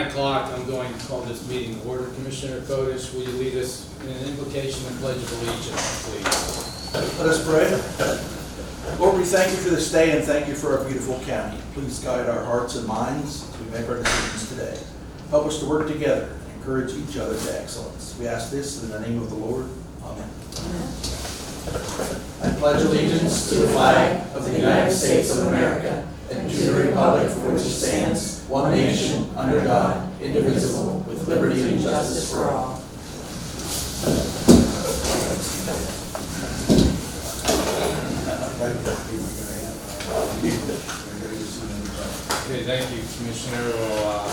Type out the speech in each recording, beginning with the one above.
o'clock, I'm going to call this meeting to order. Commissioner Kodesh, will you lead us in an invocation and pledge of allegiance, please? Let us pray. Lord, we thank you for this day and thank you for our beautiful county. Please guide our hearts and minds as we make our decisions today. Help us to work together and encourage each other to excellence. We ask this in the name of the Lord. Amen. I pledge allegiance to the flag of the United States of America and to the republic for which it stands, one nation, under God, indivisible, with liberty and justice for all. Okay, thank you, Commissioner. We'll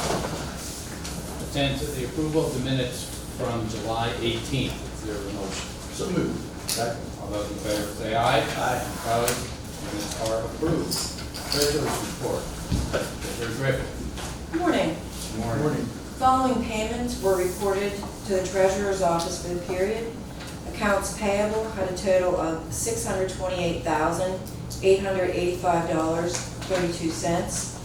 attend to the approval of the minutes from July 18th. Is there a motion? So moved. Second. All those in favor say aye. Aye. Opposed? Minutes are approved. Treasurer's report. Treasurer Griffin. Good morning. Good morning. Following payments were reported to the treasurer's office for the period. Accounts payable had a total of $628,885.32.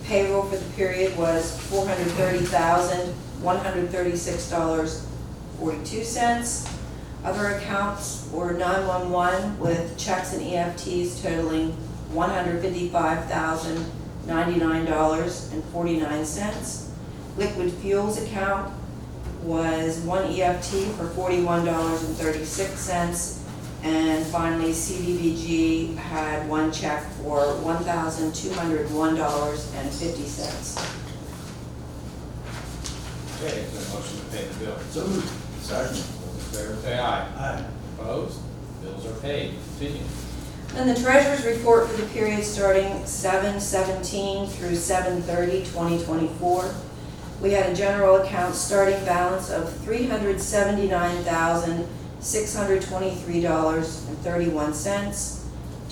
Payroll for the period was $430,136.42. Other accounts were 911 with checks and EFTs totaling $155,099.49. Liquid fuels account was one EFT for $41.36. And finally, CDBG had one check for $1,201.50. Okay, is there a motion to pay the bill? So moved. Second. Those in favor say aye. Aye. Opposed? Bills are paid. Continue. And the treasurer's report for the period starting 7/17 through 7/30/2024. We had a general account starting balance of $379,623.31.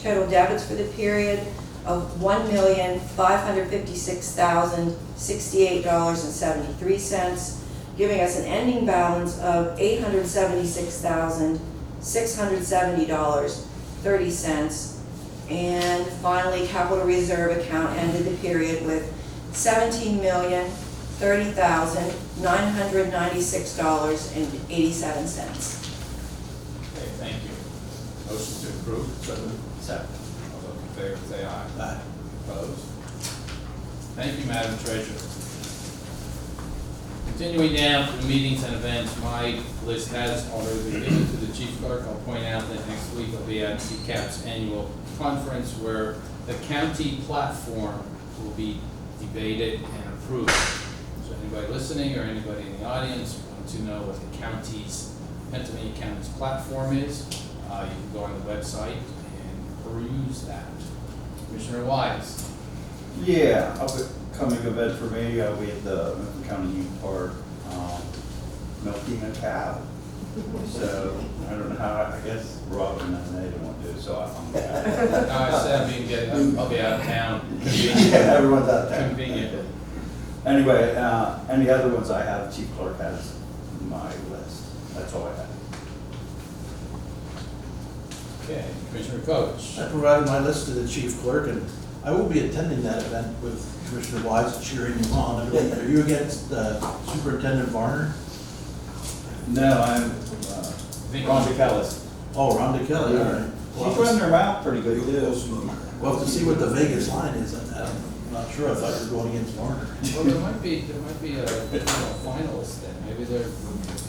Total debits for the period of $1,556,068.73, giving us an ending balance of $876,670.30. And finally, capital reserve account ended the period with $17,030,996.87. Okay, thank you. Motion to approve. So moved. Second. All those in favor say aye. Aye. Opposed? Thank you, Madam Treasurer. Continuing down to the meetings and events, my list has already been given to the Chief Clerk. I'll point out that next week I'll be at CCAP's annual conference where the county platform will be debated and approved. So anybody listening or anybody in the audience want to know what the Pennsylvania County's platform is, you can go on the website and peruse that. Commissioner Wise. Yeah, upcoming event for me, I'll be at the Mifflin County Youth Park, milking a cow. So, I don't know how, I guess Robin and they didn't want to do it, so I'm No, I said I'll be out of town. Yeah, everyone's out there. Convenient. Anyway, any other ones I have, Chief Clerk has my list. That's all I have. Okay, Commissioner Coach. I provided my list to the Chief Clerk, and I will be attending that event with Commissioner Wise cheering you on. Are you against Superintendent Varner? No, I'm, Ron DeKellis. Oh, Rhonda Kelly, all right. She's running her mouth pretty good too. We'll have to see what the Vegas line is on that. I'm not sure. I thought you were going against Varner. Well, there might be a finalist then. Maybe they're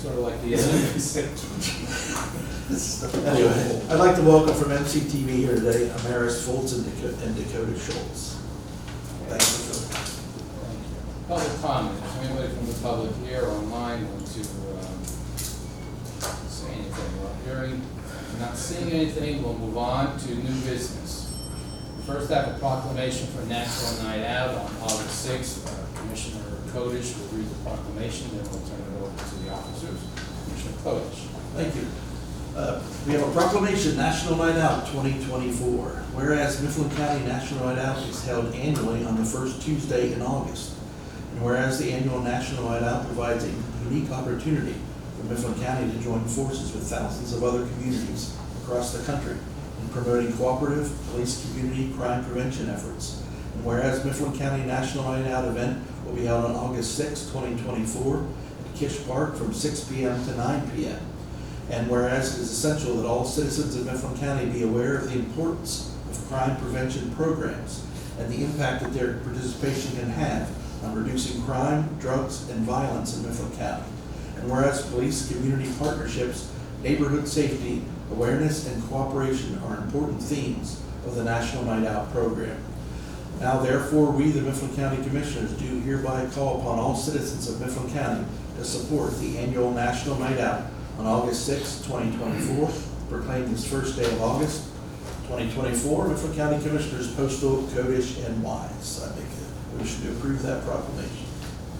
sort of like the Olympics. Anyway, I'd like to welcome from MCTV here today, Amaris Fultz and Dakota Schultz. Thank you for Thank you. Public comment. Is there anybody from the public here or online want to say anything? Well, hearing, not seeing anything, we'll move on to new business. First, I have a proclamation for National Night Out on August 6th. Commissioner Kodesh will read the proclamation, then we'll turn it over to the officers. Commissioner Kodesh. Thank you. We have a proclamation, National Night Out 2024. Whereas Mifflin County National Night Out is held annually on the first Tuesday in August. And whereas the annual National Night Out provides a unique opportunity for Mifflin County to join forces with thousands of other communities across the country in promoting cooperative police community crime prevention efforts. And whereas Mifflin County National Night Out event will be held on August 6, 2024 at Kish Park from 6 p.m. to 9 p.m. And whereas it is essential that all citizens of Mifflin County be aware of the importance of crime prevention programs and the impact that their participation can have on reducing crime, drugs, and violence in Mifflin County. And whereas police community partnerships, neighborhood safety, awareness, and cooperation are important themes of the National Night Out program. Now therefore, we, the Mifflin County Commissioners, do hereby call upon all citizens of Mifflin County to support the annual National Night Out on August 6, 2024, proclaimed this first day of August, 2024, Mifflin County Commissioners, Postal, Codish, and Wise. I make a motion to approve that proclamation.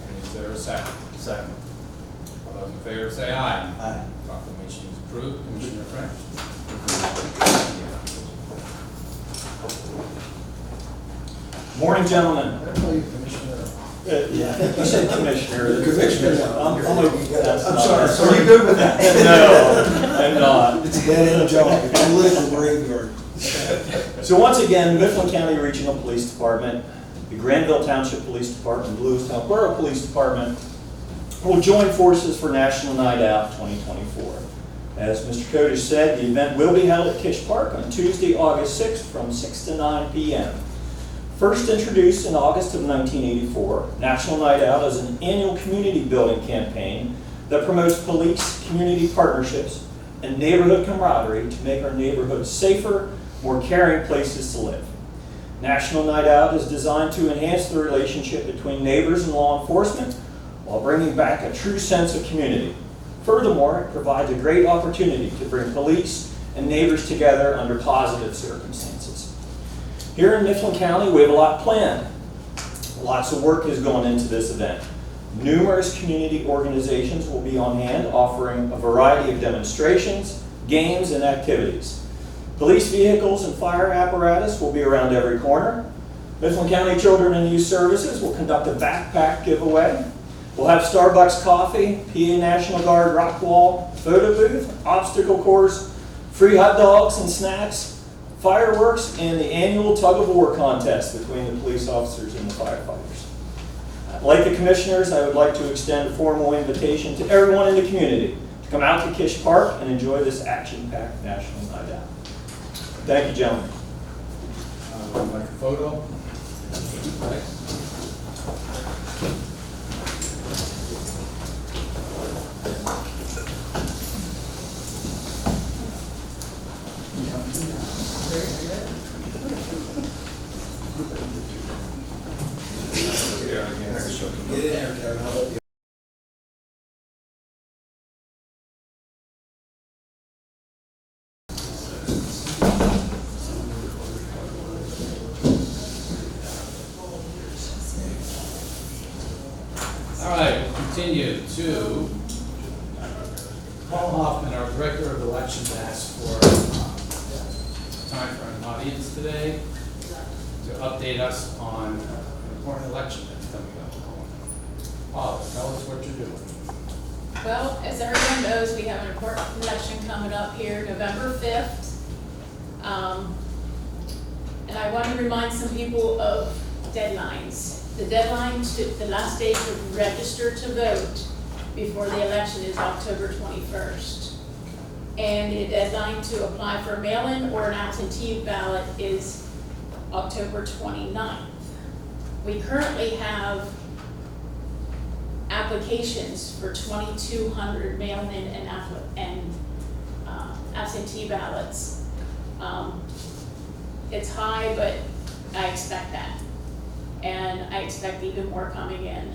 And is there a second? Second. All those in favor say aye. Aye. Proclamation is approved. Commissioner French. Morning, gentlemen. Yeah. You said commissioner. Commissioner. I'm sorry, so are you good with that? No, I'm not. It's a dead end job, it's a political graveyard. So once again, Mifflin County Regional Police Department, the Granville Township Police Department, Lewistown Borough Police Department will join forces for National Night Out 2024. As Mr. Codish said, the event will be held at Kish Park on Tuesday, August 6th from 6 to 9 p.m. First introduced in August of 1984, National Night Out is an annual community building campaign that promotes police, community partnerships, and neighborhood camaraderie to make our neighborhoods safer, more caring places to live. National Night Out is designed to enhance the relationship between neighbors and law enforcement while bringing back a true sense of community. Furthermore, it provides a great opportunity to bring police and neighbors together under positive circumstances. Here in Mifflin County, we have a lot planned. Lots of work is going into this event. Numerous community organizations will be on hand offering a variety of demonstrations, games, and activities. Police vehicles and fire apparatus will be around every corner. Mifflin County Children and Youth Services will conduct a backpack giveaway. We'll have Starbucks coffee, PA National Guard rock wall, photo booth, obstacle course, free hot dogs and snacks, fireworks, and the annual tug of war contest between the police officers and the firefighters. Like the commissioners, I would like to extend a formal invitation to everyone in the community to come out to Kish Park and enjoy this action-packed National Night Out. Thank you, gentlemen. Would you like a photo? Right. Get in there, Kevin. I'll let you. All right, we'll continue to Paul Hoffman, our Director of Elections, asked for time for an audience today to update us on an important election that's coming up. Paul, tell us what you're doing. Well, as everyone knows, we have an important election coming up here, November 5th. And I want to remind some people of deadlines. The deadline the last day to register to vote before the election is October 21st. And the deadline to apply for a mail-in or an absentee ballot is October 29th. We currently have applications for 2,200 mail-in and absentee ballots. It's high, but I expect that. And I expect even more coming in.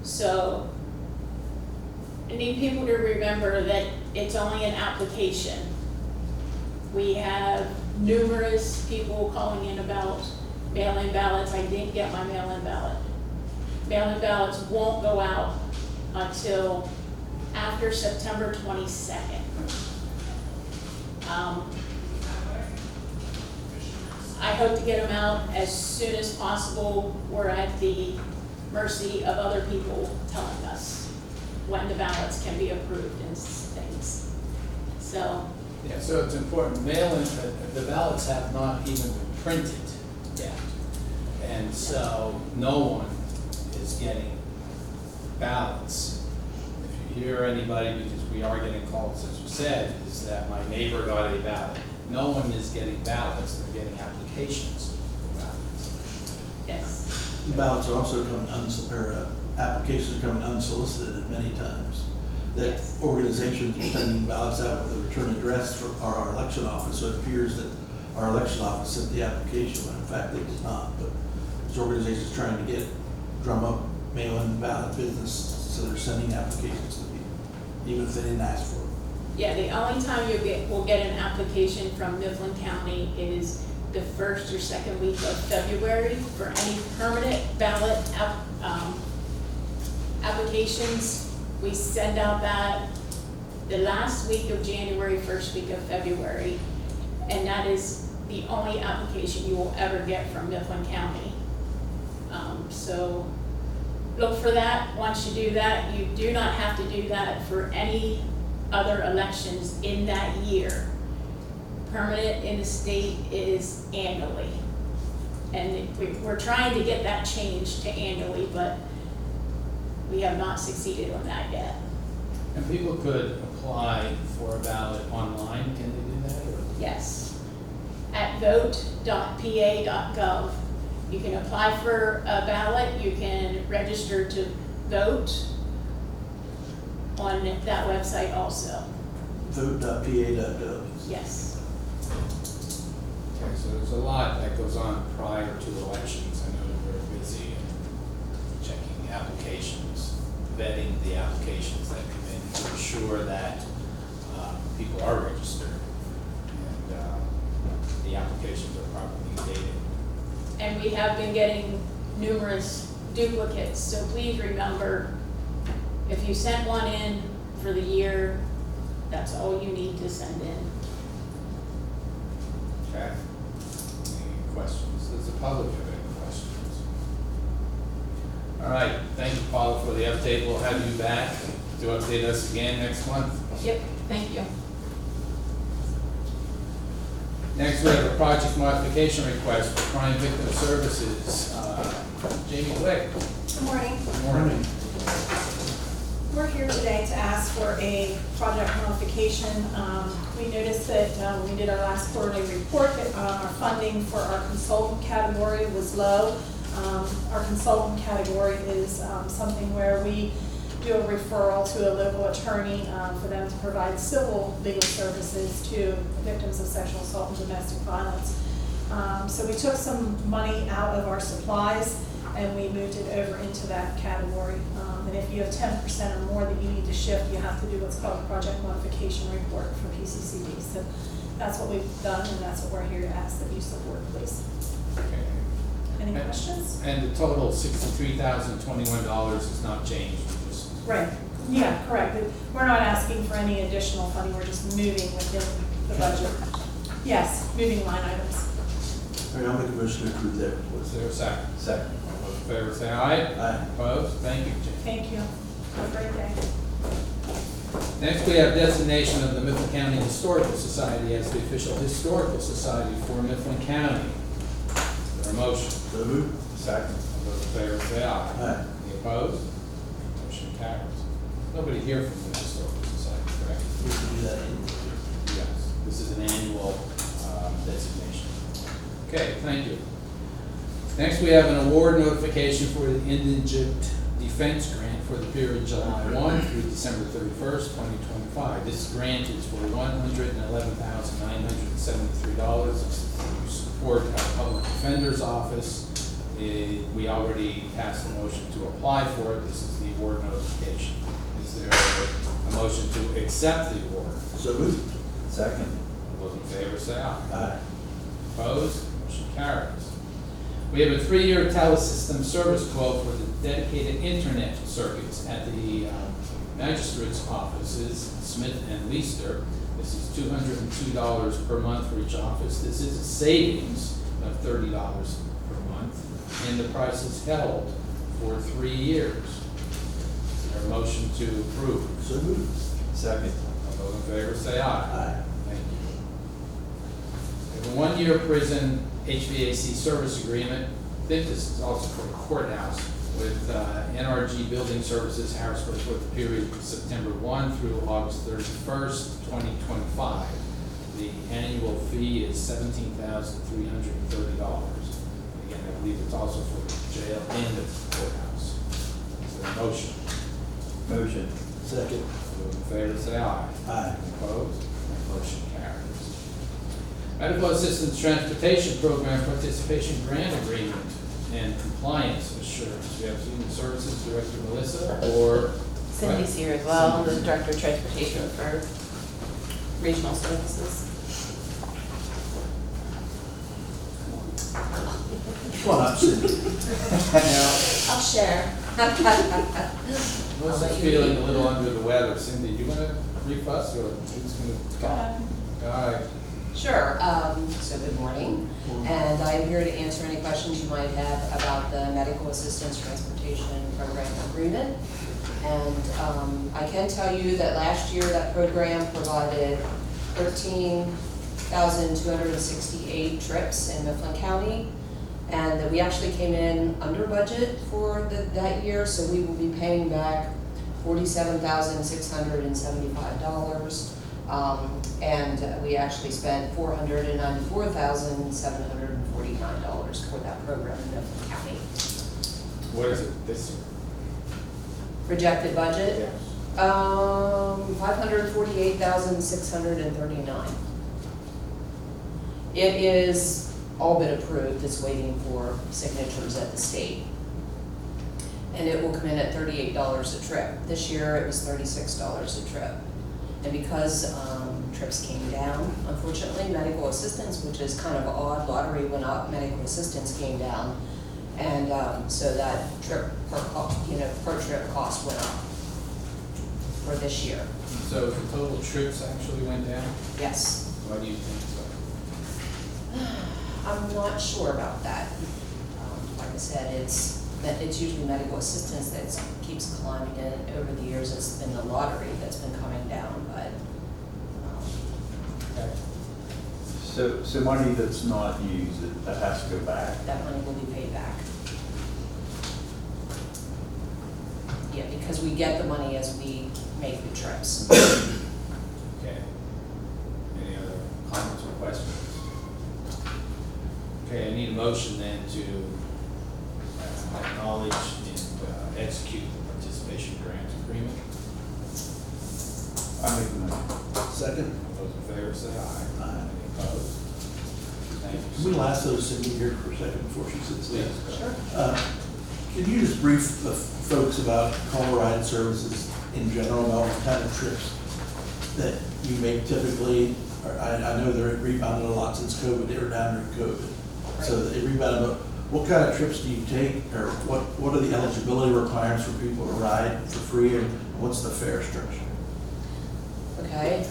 So I need people to remember that it's only an application. We have numerous people calling in about mail-in ballots. I didn't get my mail-in ballot. Mail-in ballots won't go out until after September 22nd. I hope to get them out as soon as possible. We're at the mercy of other people telling us when the ballots can be approved and things. So. Yeah, so it's important. Mail-in, the ballots have not even been printed yet. And so no one is getting ballots. If you hear anybody, because we are getting calls, as you said, is that my neighbor got a ballot. No one is getting ballots, they're getting applications for ballots. Yes. Ballots are also applications are coming unsolicited many times. That Yes. organizations are sending ballots out with a return address for our election office, so it appears that our election office sent the application, when in fact they did not. But this organization is trying to drum up mail-in ballot business, so they're sending applications to people, even if they didn't ask for it. Yeah, the only time we'll get an application from Mifflin County is the first or second week of February for any permanent ballot applications. We send out that the last week of January, first week of February, and that is the only application you will ever get from Mifflin County. So look for that. Once you do that, you do not have to do that for any other elections in that year. Permanent in the state is annually. And we're trying to get that changed to annually, but we have not succeeded on that yet. And people could apply for a ballot online, can they do that? Or? Yes. At vote.pa.gov, you can apply for a ballot, you can register to vote on that website also. Vote.pa.gov. Yes. Okay, so there's a lot that goes on prior to elections. I know they're very busy in checking applications, vetting the applications that come in to ensure that people are registered and the applications are properly dated. And we have been getting numerous duplicates, so please remember, if you sent one in for the year, that's all you need to send in. Okay? Any questions? Does the public have any questions? All right, thank you, Paula, for the update. We'll have you back to update us again next month. Yep, thank you. Next, we have a project modification request for Crime Victim Services. Jamie Glick. Good morning. Good morning. We're here today to ask for a project modification. We noticed that when we did our last quarterly report that our funding for our consultant category was low. Our consultant category is something where we do a referral to a local attorney for them to provide civil legal services to victims of sexual assault and domestic violence. So we took some money out of our supplies and we moved it over into that category. And if you have 10% or more that you need to shift, you have to do what's called a project modification report for PCCD. So that's what we've done, and that's what we're here to ask that you support, please. Okay. Any questions? And the total $63,021 has not changed. We just Right, yeah, correct. We're not asking for any additional funding, we're just moving within the budget. Yes, moving line items. All right, I'll make a motion to approve that. Was there a second? Second. All those in favor say aye. Aye. Opposed? Thank you, Jim. Thank you. Have a great day. Next, we have designation of the Mifflin County Historical Society as the official historical society for Mifflin County. Is there a motion? So moved. Second. All those in favor say aye. Aye. Any opposed? Motion carries. Nobody here from the Historical Society, correct? We can do that annually. Yes. This is an annual designation. Okay, thank you. Next, we have an award notification for the Indigent Defense Grant for the period July 1 through December 31st, 2025. This grant is for $111,973 to support our public defender's office. We already passed a motion to apply for it. This is the award notification. Is there a motion to accept the award? So moved. Second. All those in favor say aye. Aye. Opposed? Motion carries. We have a 3-year telesystem service quote for the dedicated internet circuits at the magistrate's offices, Smith and Leicester. This is $202 per month for each office. This is a savings of $30 per month, and the price is held for 3 years. Is there a motion to approve? So moved. Second. All those in favor say aye. Aye. Thank you. We have a 1-year prison HVAC service agreement. I think this is also for the courthouse, with NRG Building Services Harrisburg for the period September 1 through August 31st, 2025. The annual fee is $17,330. Again, I believe it's also for the jail and the courthouse. Is there a motion? Motion. Second. Those in favor say aye. Aye. Opposed? Motion carries. Medical Assistance Transportation Program Participation Grant Agreement and Compliance Assurance. We have Human Services Director Melissa or Cindy's here as well, I'm the Director of Transportation for Regional Services. Come on up, Cindy. I'll share. Melissa's feeling a little under the weather. Cindy, you want to brief us or who's going to talk? Aye. Sure, so good morning, and I'm here to answer any questions you might have about the Medical Assistance Transportation Program Agreement. And I can tell you that last year that program provided 13,268 trips in Mifflin County, and that we actually came in under budget for that year, so we will be paying back $47,675. And we actually spent $494,749 for that program in Mifflin County. What is it this year? Projected budget? Yes. $548,639. It is all been approved, it's waiting for signatures at the state. And it will come in at $38 a trip. This year it was $36 a trip. And because trips came down, unfortunately, medical assistance, which is kind of odd, lottery went up, medical assistance came down. And so that trip per trip cost went up for this year. So the total trips actually went down? Yes. Why do you think so? I'm not sure about that. Like I said, it's usually medical assistance that keeps climbing, and over the years it's been the lottery that's been coming down, but. Okay. So money that's not used, that has to go back? That money will be paid back. Yeah, because we get the money as we make the trips. Okay. Any other comments or questions? Okay, I need a motion then to acknowledge and execute the participation grant agreement. I make the motion. Second. All those in favor say aye. Aye. Any opposed? Thank you. Can we last those Cindy here for a second before she sits down? Yes. Sure. Can you just brief the folks about call ride services in general, about what kind of trips that you make typically? Or I know they're rebounded a lot since COVID, they were down during COVID. So they rebounded, but what kind of trips do you take, or what are the eligibility requirements for people to ride for free, and what's the fare structure? Okay,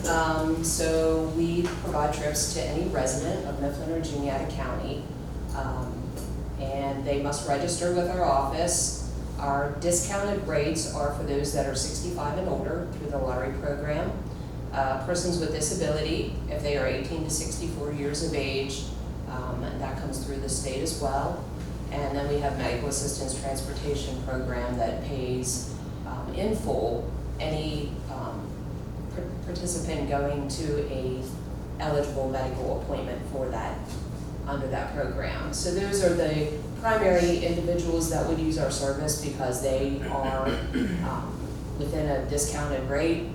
so we provide trips to any resident of Mifflin or Juniata County, and they must register with our office. Our discounted rates are for those that are 65 and older through the lottery program. Persons with disability, if they are 18 to 64 years of age, and that comes through the state as well. And then we have medical assistance transportation program that pays in full any participant going to a eligible medical appointment for that, under that program. So those are the primary individuals that would use our service because they are within a discounted rate.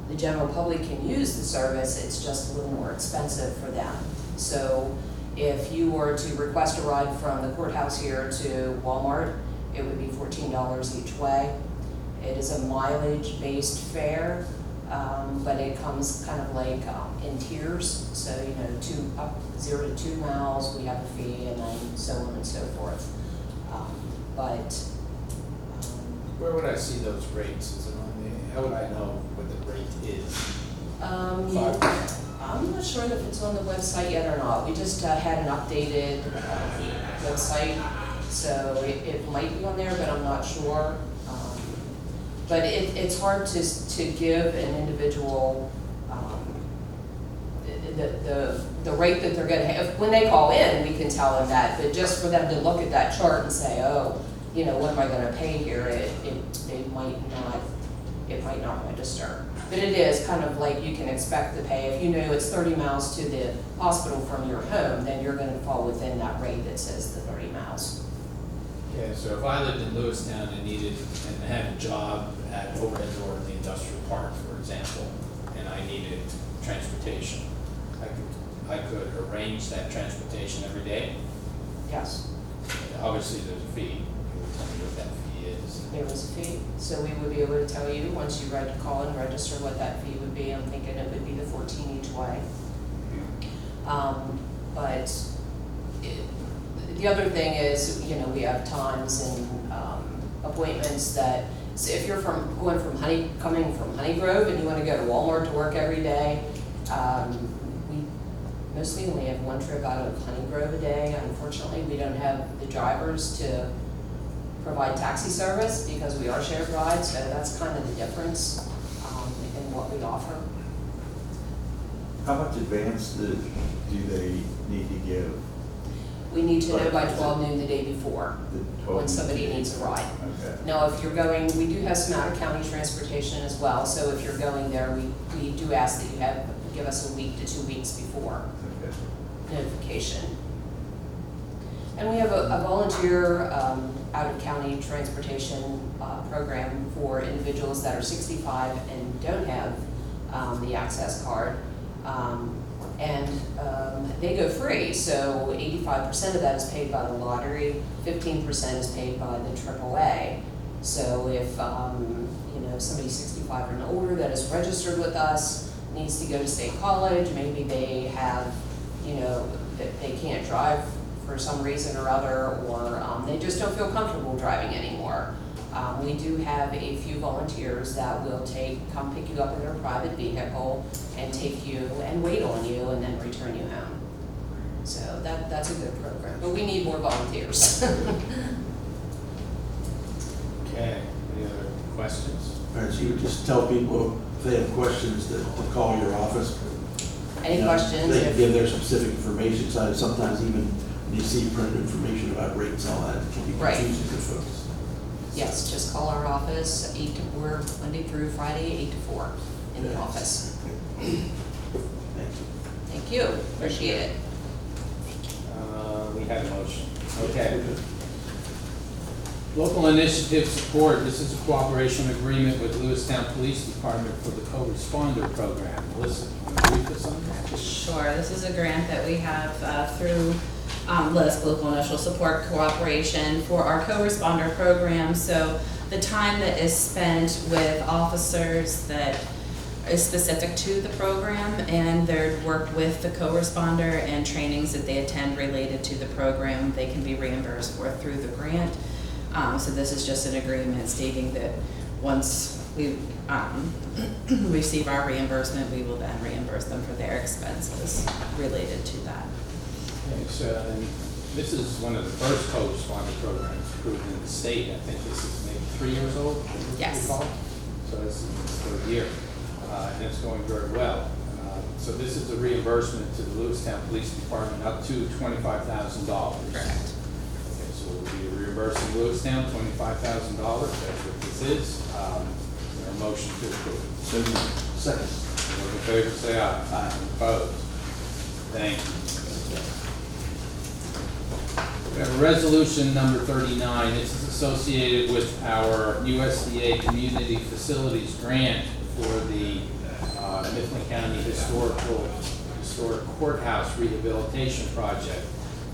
The general public can use the service, it's just a little more expensive for them. So if you were to request a ride from the courthouse here to Walmart, it would be $14 each way. It is a mileage-based fare, but it comes kind of like in tiers. So, 0 to 2 miles, we have a fee, and then so on and so forth. Where would I see those rates? Is it on the, how would I know what the rate is? I'm not sure if it's on the website yet or not. We just had an updated website, so it might be on there, but I'm not sure. But it's hard to give an individual the rate that they're gonna have. When they call in, we can tell them that, but just for them to look at that chart and say, oh, you know, what am I gonna pay here, it might not register. But it is kind of like you can expect to pay, if you know it's 30 miles to the hospital from your home, then you're gonna fall within that rate that says the 30 miles. Yeah, so if I lived in Lewistown and needed, and had a job at Overhead Door in the industrial park, for example, and I needed transportation, I could arrange that transportation every day. Yes, Obviously, there's a fee. You would tell me what that fee is. there is a fee, so we would be able to tell you, once you call and register, what that fee would be. I'm thinking it would be the 14 each way. But the other thing is, you know, we have times and appointments that, so if you're coming from Honey Grove and you want to go to Walmart to work every day, we mostly only have one trip out of Honey Grove a day. Unfortunately, we don't have the drivers to provide taxi service because we are shared rides, so that's kind of the difference in what we offer. How much advance do they need to give? We need to know by 12 noon the day before, when somebody needs a ride. Okay. Now, if you're going, we do have some out-of-county transportation as well, so if you're going there, we do ask that you give us a week to 2 weeks before Okay. notification. And we have a volunteer out-of-county transportation program for individuals that are 65 and don't have the access card. And they go free, so 85% of that is paid by the lottery, 15% is paid by the AAA. So if you know, somebody 65 and older that is registered with us needs to go to state college, maybe they have, you know, that they can't drive for some reason or other, or they just don't feel comfortable driving anymore. We do have a few volunteers that will come pick you up in their private vehicle and take you and wait on you and then return you home. So that's a good program, but we need more volunteers. Okay, any other questions? All right, so you would just tell people if they have questions to call your office. Any You know, questions? They can give their specific information, so sometimes even when you see printed information about rates and all that, it can be Right. confusing to folks. Yes, just call our office, we're Monday through Friday, 8 to 4 in the office. Thank you. Thank you, appreciate it. We had a motion. Okay. Local initiative support, this is a cooperation agreement with Lewistown Police Department for the co-responder program. Melissa, want to brief us on that? Sure, this is a grant that we have through LISP, Local Initial Support Cooperation, for our co-responder program. So the time that is spent with officers that is specific to the program, and their work with the co-responder and trainings that they attend related to the program, they can be reimbursed for through the grant. So this is just an agreement stating that once we receive our reimbursement, we will then reimburse them for their expenses related to that. Okay, so and this is one of the first co-responder programs approved in the state. I think this is maybe 3 years old, if I Yes. recall. So this is its third year, and it's going very well. So this is a reimbursement to the Lewistown Police Department up to $25,000. Correct. Okay, so we'll be reimbursing Lewistown $25,000. That's what this is. Is there a motion to approve? So, second. All those in favor say aye. Aye. Opposed? Thank you. We have resolution number 39. This is associated with our USDA Community Facilities Grant for the Mifflin County Historic Courthouse Rehabilitation Project.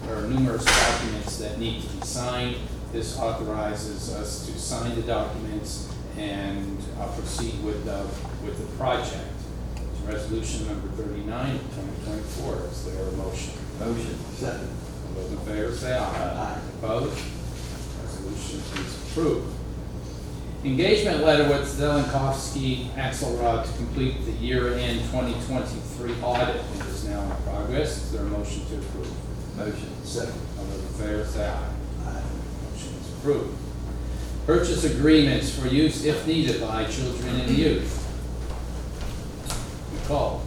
There are numerous documents that need to be signed. This authorizes us to sign the documents and proceed with the project. It's resolution number 39 of 2024. Is there a motion? Motion. Second. All those in favor say aye. Aye. Opposed? Resolution is approved. Engagement letter with Zelenkowski Axelrod to complete the year-end 2023 audit. It is now in progress. Is there a motion to approve? Motion. Second. All those in favor say aye. Aye. Motion is approved. Purchase agreements for use if needed by children and youth. Nicole.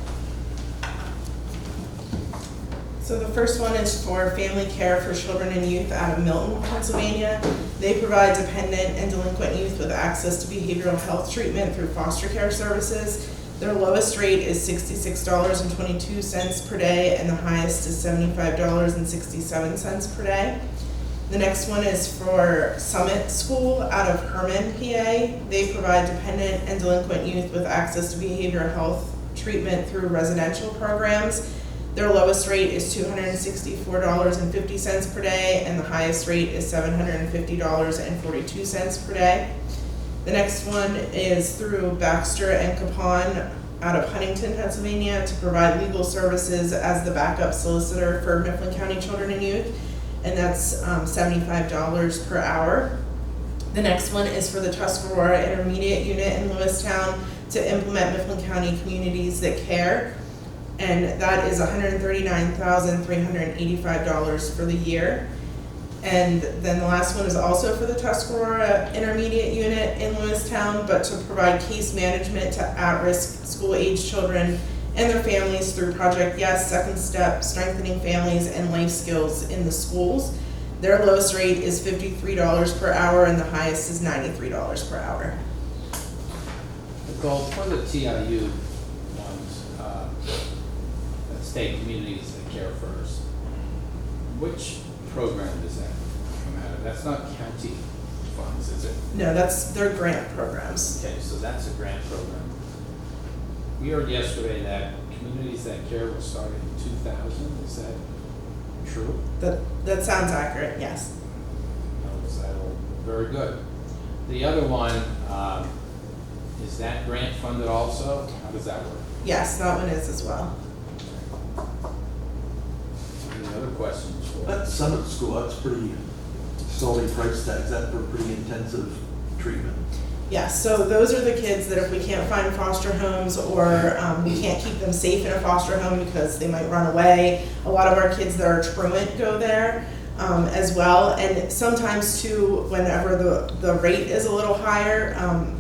So the first one is for Family Care for Children and Youth out of Milton, Pennsylvania. They provide dependent and delinquent youth with access to behavioral health treatment through foster care services. Their lowest rate is $66.22 per day, and the highest is $75.67 per day. The next one is for Summit School out of Herman, PA. They provide dependent and delinquent youth with access to behavioral health treatment through residential programs. Their lowest rate is $264.50 per day, and the highest rate is $750.42 per day. The next one is through Baxter and Capon out of Huntington, Pennsylvania, to provide legal services as the backup solicitor for Mifflin County Children and Youth, and that's $75 per hour. The next one is for the Tuscarora Intermediate Unit in Lewistown to implement Mifflin County Communities That Care, and that is $139,385 for the year. And then the last one is also for the Tuscarora Intermediate Unit in Lewistown, but to provide case management to at-risk school-age children and their families through Project Yes, Second Step, Strengthening Families, and Life Skills in the Schools. Their lowest rate is $53 per hour, and the highest is $93 per hour. Nicole, for the TIU ones, state communities that care first, which program does that come out of? That's not county funds, is it? No, that's their grant programs. Okay, so that's a grant program. We heard yesterday that Communities That Care was started in 2000, is that true? That sounds accurate, yes. No, is that all very good? The other one, is that grant funded also? How does that work? Yes, that one is as well. Any other questions? That Summit School, that's pretty solely price tags, that for pretty intensive treatment. Yes, so those are the kids that if we can't find foster homes or we can't keep them safe in a foster home because they might run away, a lot of our kids that are truant go there as well. And sometimes too, whenever the rate is a little higher,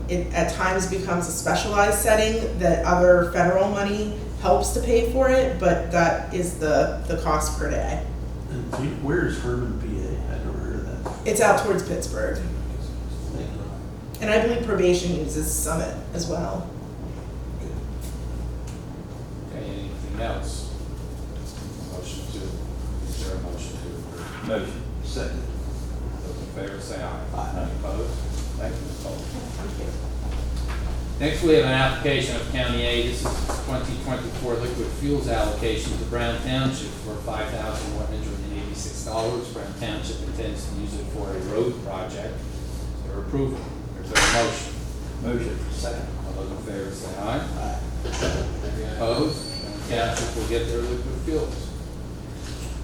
it at times becomes a specialized setting that other federal money helps to pay for it, but that is the cost per day. And where is Herman, PA? I never heard of that. It's out towards Pittsburgh. And I believe probation uses Summit as well. Okay, anything else? Motion to, is there a motion to approve? Motion. Second. Those in favor say aye. Aye. Any opposed? Thank you, Nicole. Next, we have an application of County A. This is 2024 liquid fuels allocation to Brown Township for $5,186. Brown Township intends to use it for a road project. Is there approval? Is there a motion? Motion. Second. All those in favor say aye. Aye. Any opposed? Brown Township will get their liquid fuels.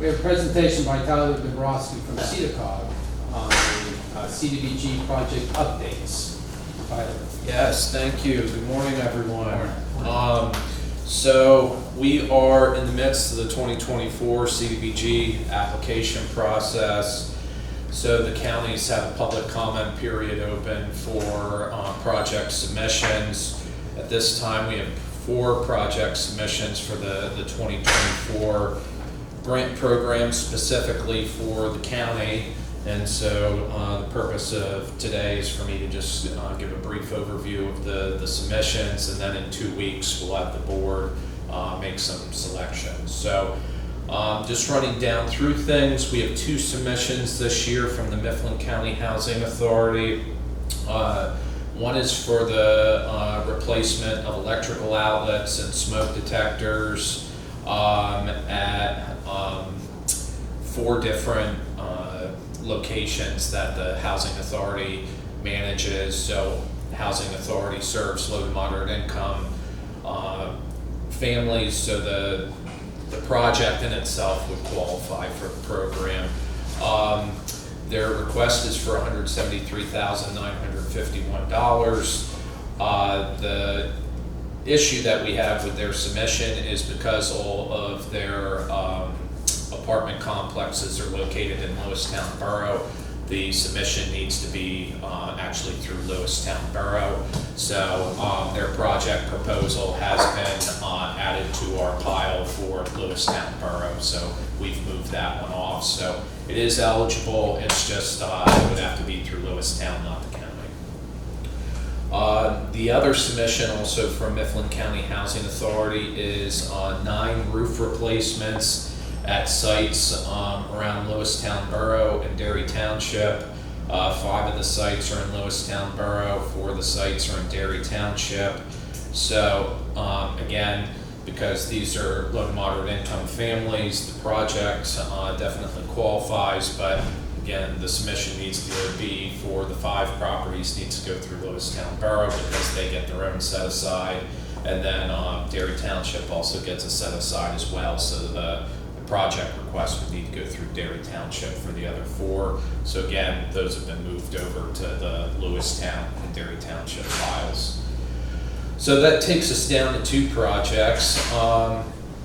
We have a presentation by Tyler Dombrowski from CEDACOG on the CDBG project updates. Tyler. Yes, thank you. Good morning, everyone. So we are in the midst of the 2024 CDBG application process. So the counties have a public comment period open for project submissions. At this time, we have 4 project submissions for the 2024 grant program specifically for the county. And so the purpose of today is for me to just give a brief overview of the submissions, and then in 2 weeks we'll have the board make some selections. So just running down through things, we have 2 submissions this year from the Mifflin County Housing Authority. One is for the replacement of electrical outlets and smoke detectors at 4 different locations that the Housing Authority manages. So the Housing Authority serves low to moderate income families, so the project in itself would qualify for the program. Their request is for $173,951. The issue that we have with their submission is because all of their apartment complexes are located in Lewistown Borough, the submission needs to be actually through Lewistown Borough. So their project proposal has been added to our pile for Lewistown Borough, so we've moved that one off. So it is eligible, it's just, it would have to be through Lewistown, not the county. The other submission also from Mifflin County Housing Authority is 9 roof replacements at sites around Lewistown Borough and Derry Township. 5 of the sites are in Lewistown Borough, 4 of the sites are in Derry Township. So again, because these are low to moderate income families, the project definitely qualifies, but again, the submission needs to be for the 5 properties, needs to go through Lewistown Borough because they get their own set aside. And then Derry Township also gets a set aside as well, so the project request would need to go through Derry Township for the other 4. So again, those have been moved over to the Lewistown and Derry Township files. So that takes us down to 2 projects.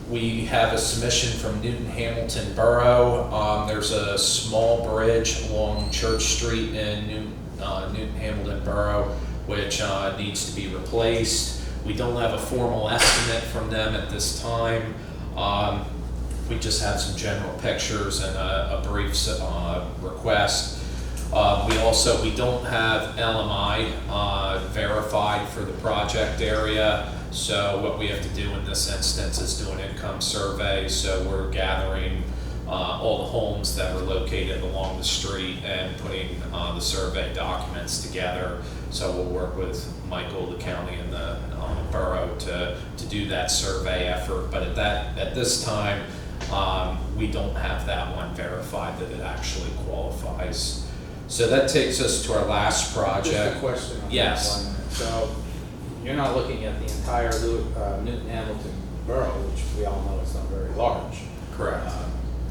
We have a submission from Newton Hamilton Borough. There's a small bridge along Church Street in Newton Hamilton Borough, which needs to be replaced. We don't have a formal estimate from them at this time. We just have some general pictures and a brief request. We don't have LMI verified for the project area. So what we have to do in this instance is do an income survey. So we're gathering all the homes that are located along the street and putting the survey documents together. So we'll work with Michael, the county, and the borough to do that survey effort. But at this time, we don't have that one verified that it actually qualifies. So that takes us to our last project. Just a question on Yes. that one. So you're not looking at the entire Newton Hamilton Borough, which we all know is not very large. Correct.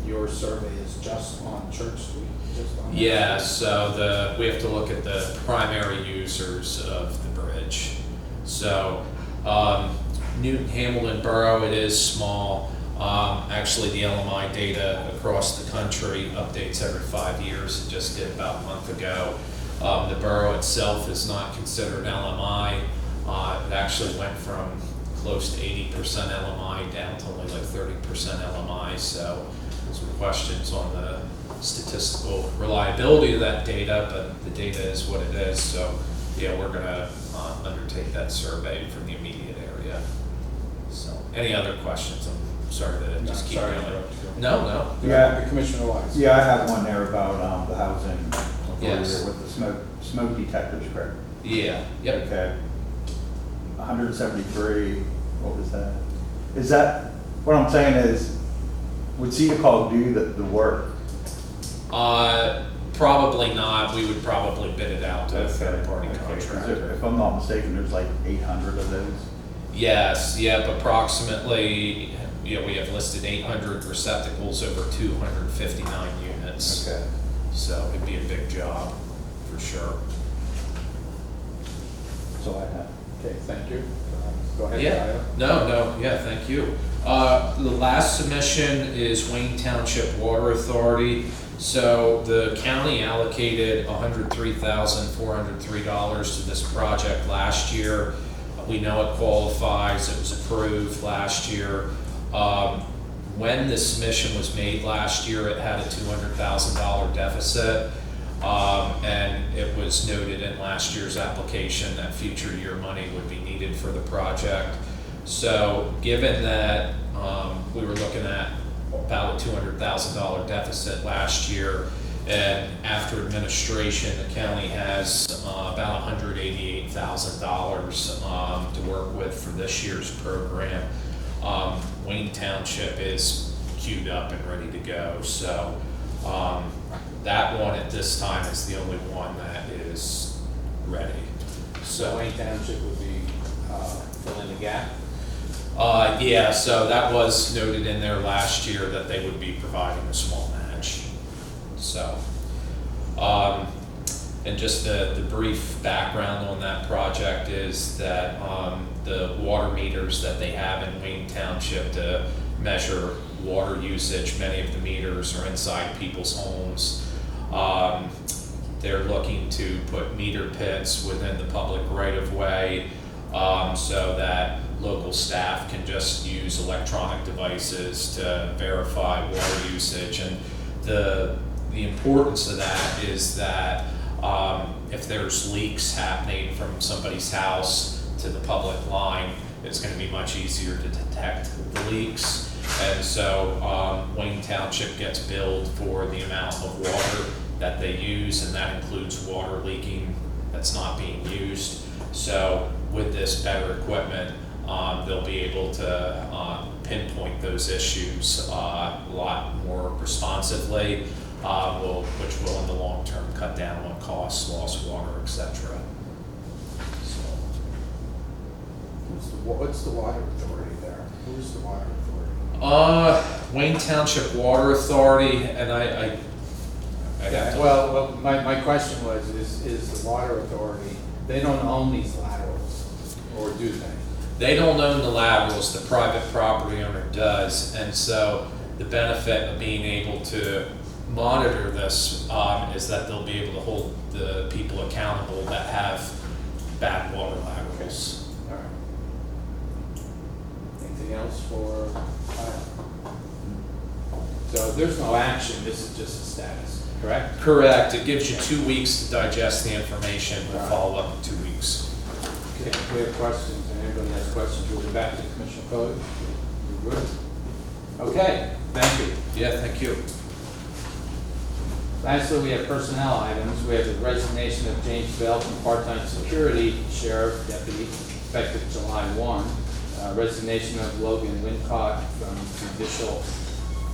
Your survey is just on Church Street, just on. Yeah, so we have to look at the primary users of the bridge. So Newton Hamilton Borough, it is small. Actually, the LMI data across the country updates every 5 years. It just did about a month ago. The borough itself is not considered LMI. It actually went from close to 80% LMI down to only like 30% LMI. So some questions on the statistical reliability of that data, but the data is what it is. So yeah, we're gonna undertake that survey for the immediate area. So any other questions? I'm sorry to just keep going. No. Yeah. Commissioner Wise. Yeah, I have one there about the housing authority Yes. there with the smoke detectors, correct? Yeah, yep. Okay. 173, what was that? Is that, what I'm saying is, would CEDACOG do the work? Probably not. We would probably bid it out to a third-party Okay, 'cause contractor. if I'm not mistaken, there's like 800 of those. Yes, yep, approximately, we have listed 800 receptacles over 259 units. Okay. So it'd be a big job, for sure. That's all I have. Okay, thank you. Go ahead, Yeah, Kyle. yeah, thank you. The last submission is Wayne Township Water Authority. So the county allocated $103,403 to this project last year. We know it qualifies, it was approved last year. When the submission was made last year, it had a $200,000 deficit. And it was noted in last year's application that future year money would be needed for the project. So given that we were looking at about a $200,000 deficit last year, and after administration, the county has about $188,000 to work with for this year's program. Wayne Township is queued up and ready to go. So that one at this time is the only one that is ready. So Wayne Township would be filling the gap? Yeah, so that was noted in there last year that they would be providing a small match. So, and just the brief background on that project is that the water meters that they have in Wayne Township to measure water usage, many of the meters are inside people's homes. They're looking to put meter pits within the public right-of-way so that local staff can just use electronic devices to verify water usage. And the importance of that is that if there's leaks happening from somebody's house to the public line, it's going to be much easier to detect the leaks. And so Wayne Township gets billed for the amount of water that they use, and that includes water leaking that's not being used. So with this better equipment, they'll be able to pinpoint those issues a lot more responsively, which will in the long term cut down on costs, lost water, etc. So, What's the water authority there? Who's the water authority? Wayne Township Water Authority, and I'd have to. Well, my question was, is the water authority, they don't own these laterals, or do they? They don't own the laterals, the private property owner does, and so the benefit of being able to monitor this is that they'll be able to hold the people accountable that have bad water laterals. All right. Anything else for, so there's no action, this is just a status, correct? Correct, it gives you 2 weeks to digest the information, we'll follow up in 2 weeks. Okay, we have questions, and anybody has questions, we'll be back to Commissioner Code. You're good? Okay, thank you. Yeah, thank you. Lastly, we have personnel items. We have the resignation of James Bell from part-time security sheriff deputy effective July 1. Resignation of Logan Wincott from judicial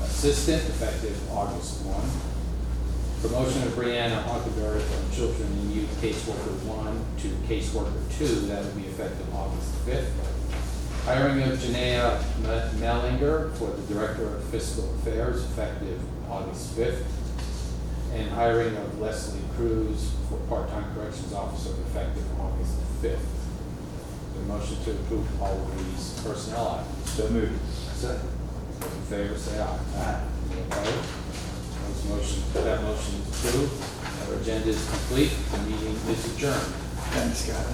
assistant effective August 1. Promotion of Brianna Hockenberry from children and youth caseworker 1 to caseworker 2. That will be effective August 5th. Hiring of Janaea Mellinger for the director of fiscal affairs effective August 5th. And hiring of Leslie Cruz for part-time corrections officer effective August 5th. The motion to approve all of these personnel items. So moved. Second. Those in favor say aye. Aye. Opposed? That motion is approved. Our agenda is complete. The meeting is adjourned. Thanks, Scott.